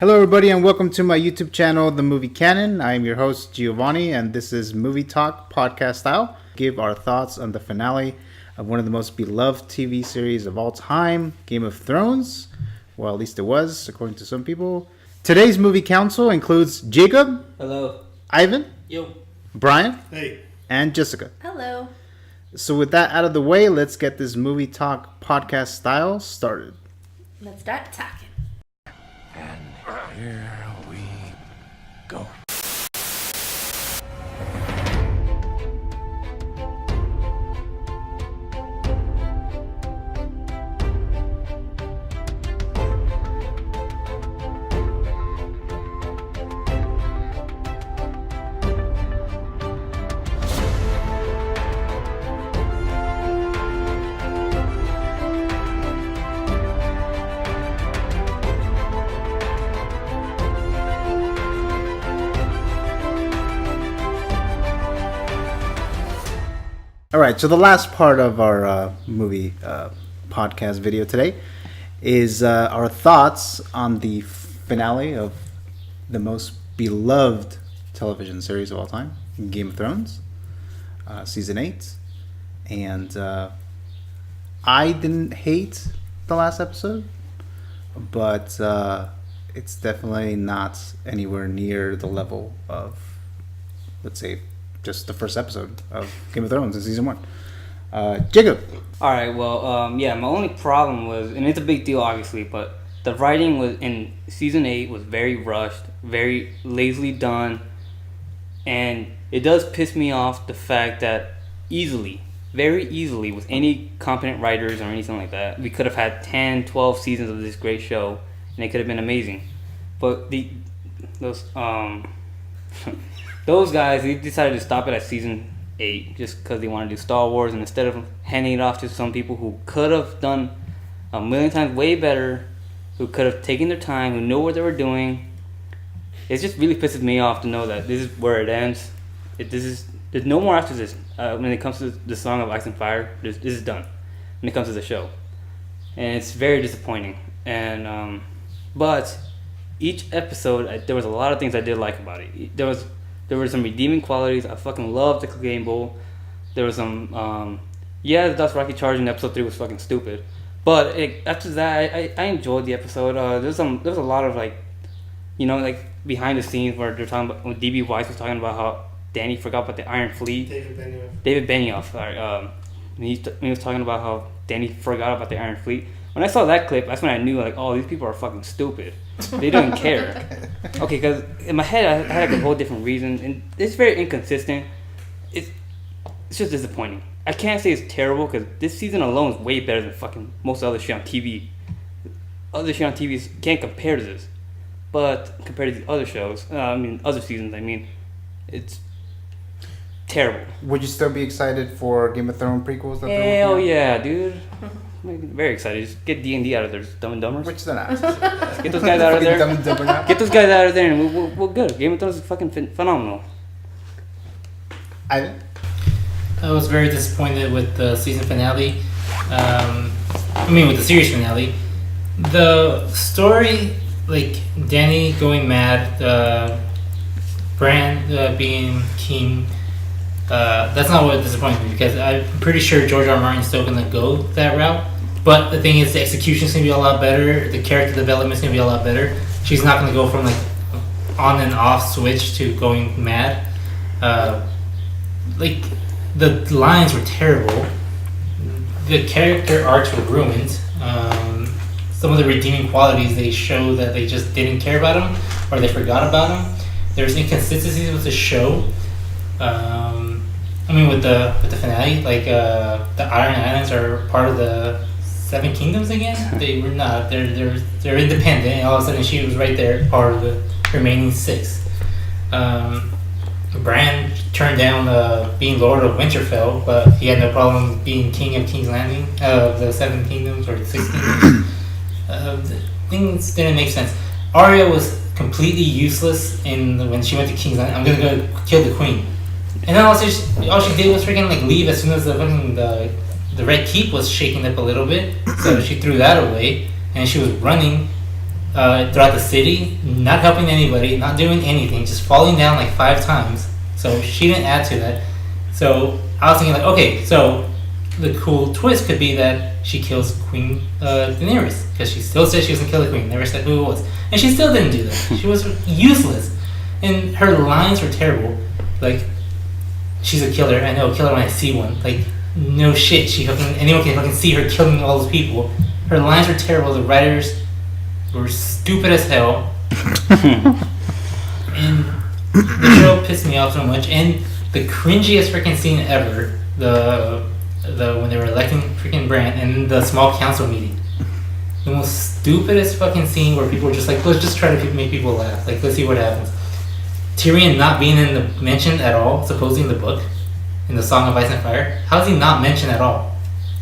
Hello, everybody, and welcome to my YouTube channel, The Movie Canon. I am your host, Giovany, and this is Movie Talk podcast style. Give our thoughts on the finale of one of the most beloved TV series of all time, Game of Thrones. Well, at least it was, according to some people. Today's movie council includes Jacob. Hello. Ivan. Yo. Brian. Hey. And Jessica. Hello. So with that out of the way, let's get this Movie Talk podcast style started. Let's start talking. And here we go. All right, so the last part of our movie podcast video today is our thoughts on the finale of the most beloved television series of all time, Game of Thrones, season 8. And I didn't hate the last episode, but it's definitely not anywhere near the level of, let's say, just the first episode of Game of Thrones in season 1. Jacob. Alright, well, my only problem was, and it's a big deal obviously, but the writing was in season 8 was very rushed, very lazily done, and it does piss me off the fact that very easily, with any competent writers or anything like that, we could have had 10, 12 seasons of this great show, and it could have been amazing. But those guys, they decided to stop it at season 8 just because they wanted to do Star Wars, and instead of handing it off to some people who could have done a million times way better, who could have taken their time, who know what they were doing, it just really pisses me off to know that this is where it ends. There's no more after this. When it comes to the Song of Ice and Fire, this is done. When it comes to the show, and it's very disappointing. And but each episode, there was a lot of things I did like about it. There were some redeeming qualities. I fucking loved the Game Bowl. There was some, the Dothraki charge in episode 3 was fucking stupid. But after that, I enjoyed the episode. There was a lot of behind the scenes where they're talking about, when D.B. Weiss was talking about how Dany forgot about the Iron Fleet. David Benioff. Sorry. He was talking about how Dany forgot about the Iron Fleet. When I saw that clip, that's when I knew, these people are fucking stupid. They don't care. Okay, because in my head, I had a whole different reason, and it's very inconsistent. It's just disappointing. I can't say it's terrible, because this season alone is way better than fucking most other shit on TV. Other shit on TV can't compare to this. But compared to the other shows, other seasons, it's terrible. Would you still be excited for Game of Thrones prequels? Hell yeah, dude. Very excited. Just get D&D out of there, Dumb and Dumbers. Which they're not. Get those guys out of there. Dumb and Dumber now? Get those guys out of there, and we're good. Game of Thrones is fucking phenomenal. I was very disappointed with the season finale. With the series finale. The story, Dany going mad, Bran being king, that's not what disappointed me, because I'm pretty sure George R. R. Martin's still going to go that route. But the thing is, the execution's going to be a lot better. The character development's going to be a lot better. She's not going to go from on and off switch to going mad. The lines were terrible. The character arcs were ruined. Some of the redeeming qualities, they show that they just didn't care about them, or they forgot about them. There's inconsistencies with the show. With the finale, the Iron Islands are part of the Seven Kingdoms again. They were not. They're independent. And all of a sudden, she was right there, part of the remaining 6. Bryan turned down being Lord of Winterfell, but he had no problem being King of King's Landing, of the 7 Kingdoms or the 6 Kingdoms. Things didn't make sense. Arya was completely useless when she went to King's Landing. I'm gonna go kill the Queen. And then all she did was freaking leave as soon as the Red Keep was shaking up a little bit. So she threw that away, and she was running throughout the city, not helping anybody, not doing anything, just falling down like 5 times. So she didn't add to that. So I was thinking like, okay, so the cool twist could be that she kills Queen Daenerys, because she still said she was gonna kill the queen, never said who it was, and she still didn't do that. She was useless, and her lines were terrible. Like, she's a killer. I know, kill her when I see one. Like, no shit. Anyone can fucking see her killing all those people. Her lines were terrible. The writers were stupid as hell, and the show pissed me off so much. And the cringiest freaking scene ever, the when they were electing freaking Bryan in the small council meeting. The most stupidest fucking scene where people were just like, let's just try to make people laugh. Like, let's see what happens. Tyrion not being mentioned at all, supposedly in the book, in the Song of Ice and Fire. How is he not mentioned at all?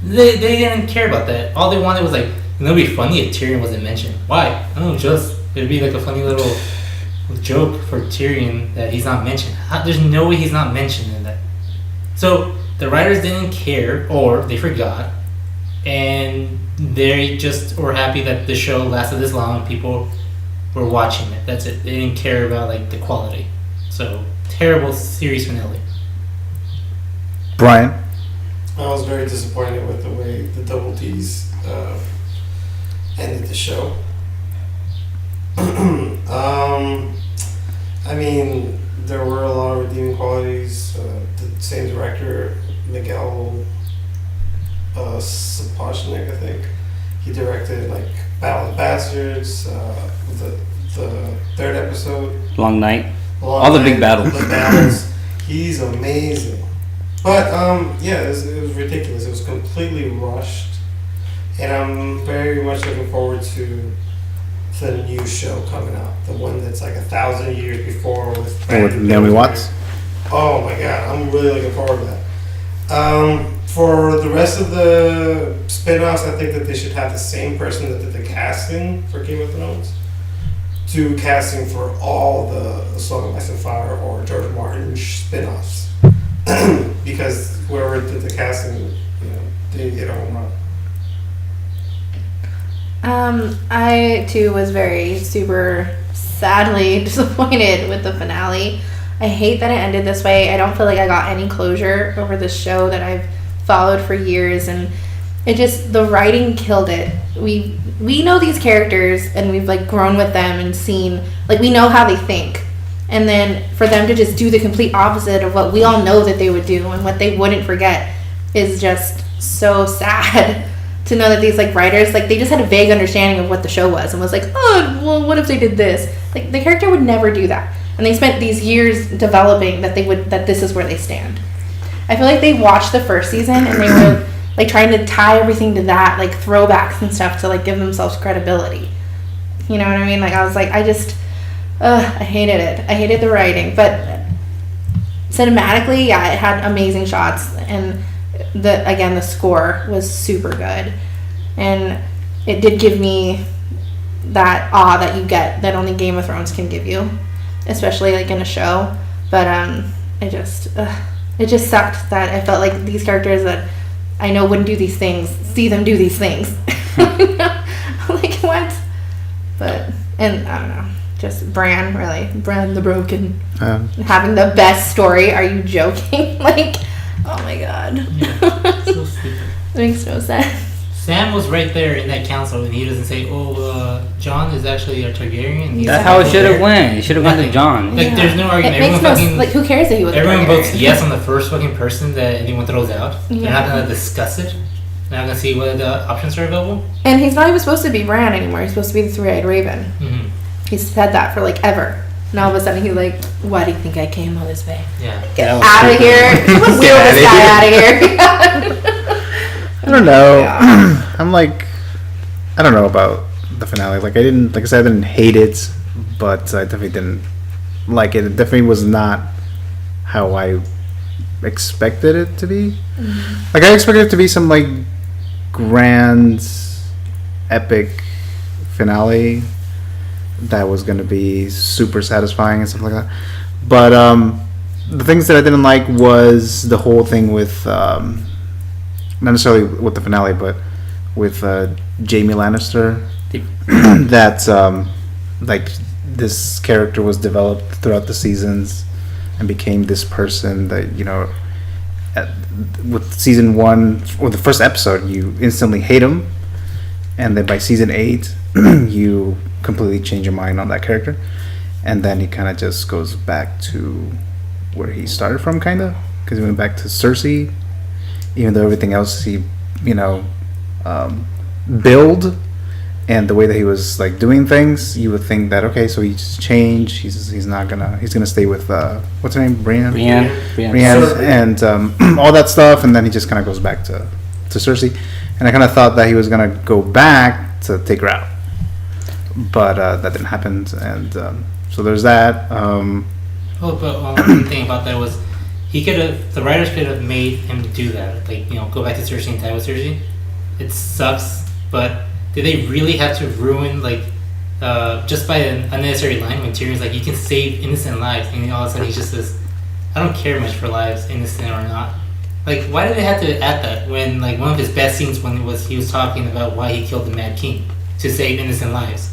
They didn't care about that. All they wanted was like, it would be funny if Tyrion wasn't mentioned. Why? I don't know, just it'd be like a funny little joke for Tyrion that he's not mentioned. There's no way he's not mentioned in that. So the writers didn't care, or they forgot, and they just were happy that the show lasted this long and people were watching it. That's it. They didn't care about like the quality. So terrible series finale. Bryan? I was very disappointed with the way the Double D's ended the show. I mean, there were a lot of redeeming qualities. The same director, Miguel Sapochnik, I think. He directed like Battle of the Bastards, the third episode. Long Night. All the big battles. The battles. He's amazing. But yeah, it was ridiculous. It was completely rushed, and I'm very much looking forward to the new show coming out, the one that's like 1,000 years before with Naomi Watts. Oh my god, I'm really looking forward to that. For the rest of the spin-offs, I think that they should have the same person that did the casting for Game of Thrones do casting for all the Song of Ice and Fire or George Martin spin-offs. Because whoever did the casting, didn't get a home run. I too was super sadly disappointed with the finale. I hate that it ended this way. I don't feel like I got any closure over this show that I've followed for years, and the writing killed it. We know these characters, and we've like grown with them and seen, like, we know how they think. And then for them to just do the complete opposite of what we all know that they would do and what they wouldn't forget is just so sad. To know that these like writers, like, they just had a vague understanding of what the show was and was like, oh, well, what if they did this? Like, the character would never do that. And they spent these years developing that this is where they stand. I feel like they watched the first season and they were like trying to tie everything to that, like throwbacks and stuff to like give themselves credibility. You know what I mean? Like, I was like, I hated it. I hated the writing, but cinematically, yeah, it had amazing shots, and the score was super good, and it did give me that awe that you get that only Game of Thrones can give you, especially like in a show. But it just sucked that I felt like these characters that I know wouldn't do these things, see them do these things. Like, what? But, and I don't know, just Bran the Broken, having the best story. Are you joking? Like, oh my god. Yeah, so stupid. It makes no sense. Sam was right there in that council, and he doesn't say, Jon is actually a Targaryen. That's how it should have went. It should have gone to Jon. Like, there's no argument. It makes no sense. Like, who cares that he was Everyone Targaryen? votes yes on the first fucking person that anyone throws out. Yeah. They're not going to discuss it. They're not going to see what the options are available. And he's not even supposed to be Bran anymore. He's supposed to be the Three-Eyed Raven. Mm-hmm. He's said that for like ever. And all of a sudden he's like, why do you think I came all this way? Yeah. Get out of here. Wheel this guy out of here. I don't know. Yeah. I'm like, I don't know about the finale. Like, I didn't hate it, but I definitely didn't like it. It definitely was not how I expected it to be. Mm-hmm. Like, I expected it to be some like grand, epic finale that was going to be super satisfying and stuff like that. But the things that I didn't like was the whole thing with not necessarily with the finale, but with Jaime Lannister that like this character was developed throughout the seasons and became this person that with season 1 or the first episode you instantly hate him, and then by season 8 you completely change your mind on that character, and then he kind of just goes back to where he started from, kind of, because he went back to Cersei, even though everything else he build and the way that he was like doing things, you would think that okay, so he's changed. He's gonna stay with what's her name, Bryan, and all that stuff, and then he just kind of goes back to Cersei, and I kind of thought that he was gonna go back to take her out, but that didn't happen, and so there's that. One thing about that was the writers could have made him do that, like go back to Cersei and die with Cersei. It sucks, but did they really have to ruin just by an unnecessary line when Tyrion's like, you can save innocent lives, and all of a sudden he just says, I don't care much for lives, innocent or not. Like, why did they have to add that when like one of his best scenes when he was talking about why he killed the Mad King to save innocent lives?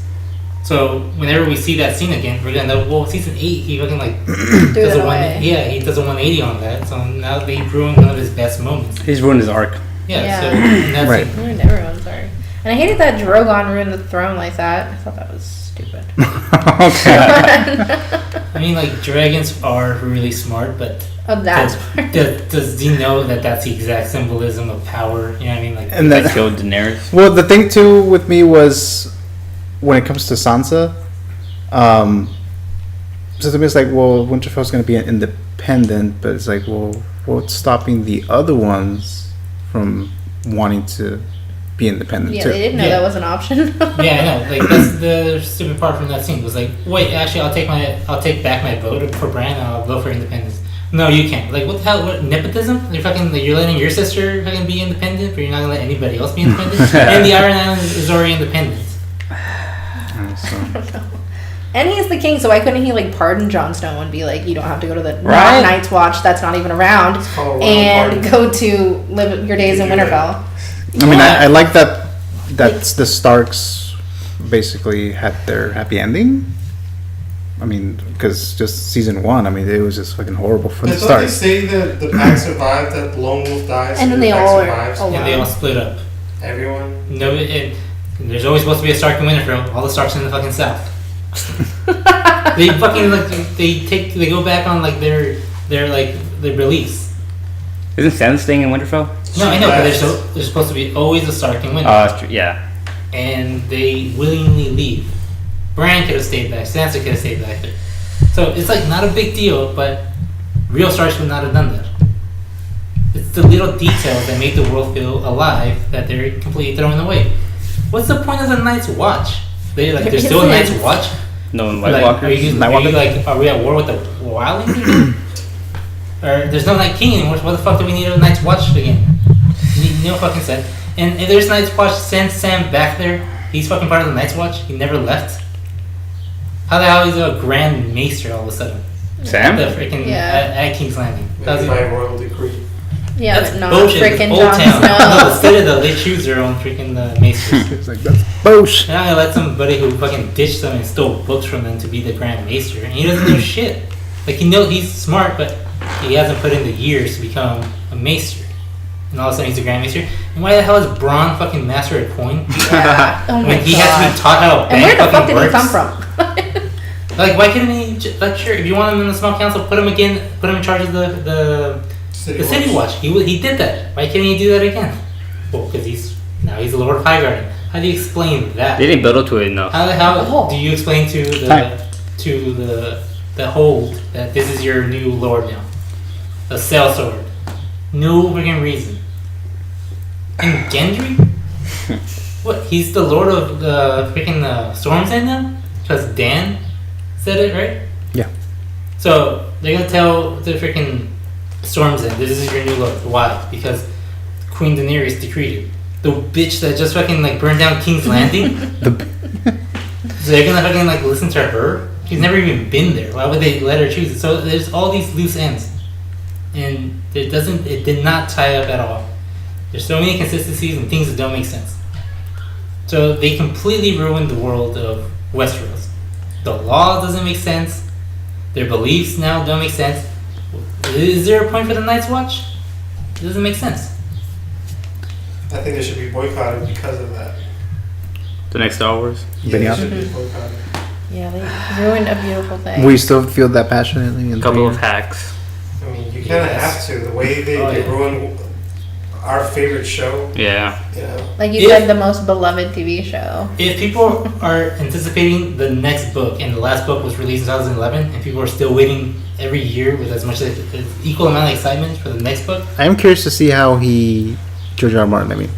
So whenever we see that scene again, we're gonna know. Well, season 8, he fucking like does a he does a 180 on that. So now they ruined one of his best moments. He's ruined his arc. Yeah. So that's Right. Ruined everyone's arc. And I hated that Drogon ruined the throne like that. I thought that was stupid. Okay. I mean, like, dragons are really smart, but Oh, that's does he know that that's the exact symbolism of power? You know what I mean? Like, And That then, killed Daenerys. well, the thing too with me was when it comes to Sansa, so to me it's like, well, Winterfell's going to be independent, but it's like, well, what's stopping the other ones from wanting to be independent yeah, too? they didn't know that was an option. yeah, I know. Like, that's the stupid part from that scene. Was like, wait, actually, I'll take back my vote for Bryan. And I'll vote for independence. No, you can't. Like, what the hell? What, nepotism? You're letting your sister fucking be independent, but you're not gonna let anybody else be independent. And the Iron Island is already independent. So, And he's the king, so why couldn't he like pardon Jon Snow and be like, you don't have to go to the Right. Night's Watch that's not even around, It's called a royal and pardon. go to live your days in Winterfell. I mean, I like that the Starks basically had their happy ending. I mean, because just season 1, I mean, it was just fucking horrible from I the thought they start. say that the pack survived, that the lone wolf dies, And then the they pack all survives. are And they all split up. Everyone. No, there's always supposed to be a Stark in Winterfell. All the Starks in the fucking south. They fucking like they go back on like their beliefs. Isn't Sansa staying in Winterfell? No, I know, but Yes. there's supposed to be always a Stark in Winterfell. That's true. Yeah. And they willingly leave. Bryan could have stayed back. Sansa could have stayed back there. So it's like not a big deal, but real Starks would not have done that. It's the little details that make the world feel alive that they're completely throwing away. What's the point of the Night's Watch? There's still a Night's Watch. No White Like, Walkers. are we at war with the wildlings again? Or there's no Night King anymore, so what the fuck do we need a Night's Watch again? No fucking sense. And if there's Night's Watch, send Sam back there. He's fucking part of the Night's Watch. He never left. How the hell is he a Grand Maester all of a sudden? Sam? The freaking Yeah. at King's Landing. How's Maybe he- by royal decree. Yeah, That's but not bullshit. freaking Old Jon Town. No, the Snow. Citadel, they choose their own freaking maesters. It's like, that's bullshit. Now I let somebody who fucking ditched them and stole books from them to be the Grand Maester, and he doesn't know shit. Like, he's smart, but he hasn't put in the years to become a Maester. And all of a sudden he's a Grand Maester. And why the hell is Braun fucking Master at Coin? Yeah. Oh my When he has to god. be taught how a And bank where the fuck fucking did he works? come from? Like, why couldn't he? Like, sure, if you want him in the small council, put him in charge of the City Watch. He did that. Why can't he do that again? Well, because he's the Lord of Highgarden. How do you explain that? They didn't build up to it enough. How Oh. do you explain to the hold that this is your new lord now? A sellsword. No freaking reason. And Gendry? What? He's the lord of the freaking Storm's End now? Because Dan said it, right? Yeah. So they're gonna tell the freaking Storm's End, this is your new lord. Why? Because Queen Daenerys decreed it. The bitch that just fucking like burned down King's Landing. So they're gonna fucking like listen to her. She's never even been there. Why would they let her choose it? So there's all these loose ends, and it did not tie up at all. There's so many inconsistencies and things that don't make sense. So they completely ruined the world of Westeros. The law doesn't make sense. Their beliefs now don't make sense. Is there a point for the Night's Watch? It doesn't make sense. I think they should be boycotted because of that. The next Star Wars. Yeah, they should be boycotted. Yeah, they ruined a beautiful thing. We still feel that passionately. A couple of hacks. I mean, you kind of have to. The way they ruin our favorite show. Yeah. You know. Like you said, the most beloved TV show. If people are anticipating the next book, and the last book was released in 2011, and people are still waiting every year with as much equal amount of excitement for the next book. I am curious to see how George R. R. Martin, I mean,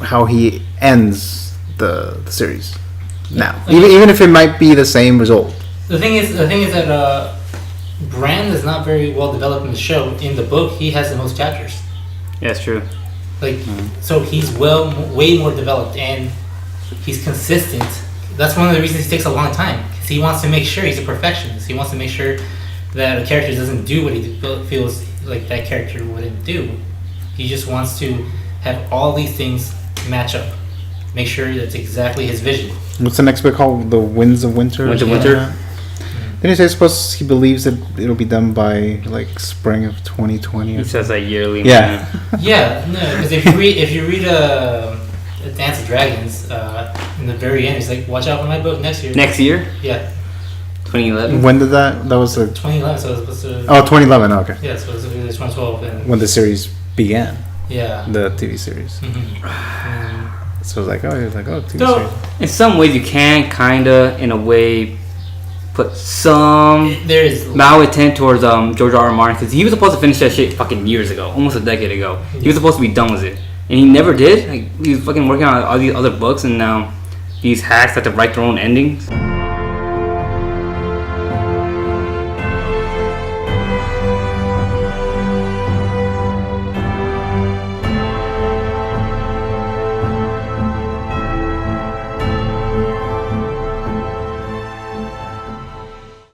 how he ends the series now. Even if it might be the same result. The thing is that Bran is not very well developed in the show. In the book, he has the most chapters. Yeah, it's true. Like, so he's way more developed, and he's consistent. That's one of the reasons he takes a long time, because he wants to make sure he's a perfectionist. He wants to make sure that a character doesn't do what he feels like that character wouldn't do. He just wants to have all these things match up, make sure that's exactly his vision. What's the next book called? The Winds of Winter? Winter? Didn't he say he believes that it'll be done by like spring of 2020? He says that yearly. Yeah. Yeah, no, because if you read Dance of Dragons, in the very end, he's like, "Watch out for my book next year." Next year? Yeah, 2011. When did that? That was 2011. So it was supposed to. Oh, 2011. Okay. Yeah, so it was 2012. And When the series began, yeah. the TV series. Mm-hmm. So it was like, TV So, series. In some ways, you can kind of, in a way, put some there is malintent towards George R. R. Martin, because he was supposed to finish that shit fucking years ago, almost a decade ago. He was supposed to be done with it, and he never did. Like, he was fucking working on all these other books, and now these hacks have to write their own endings.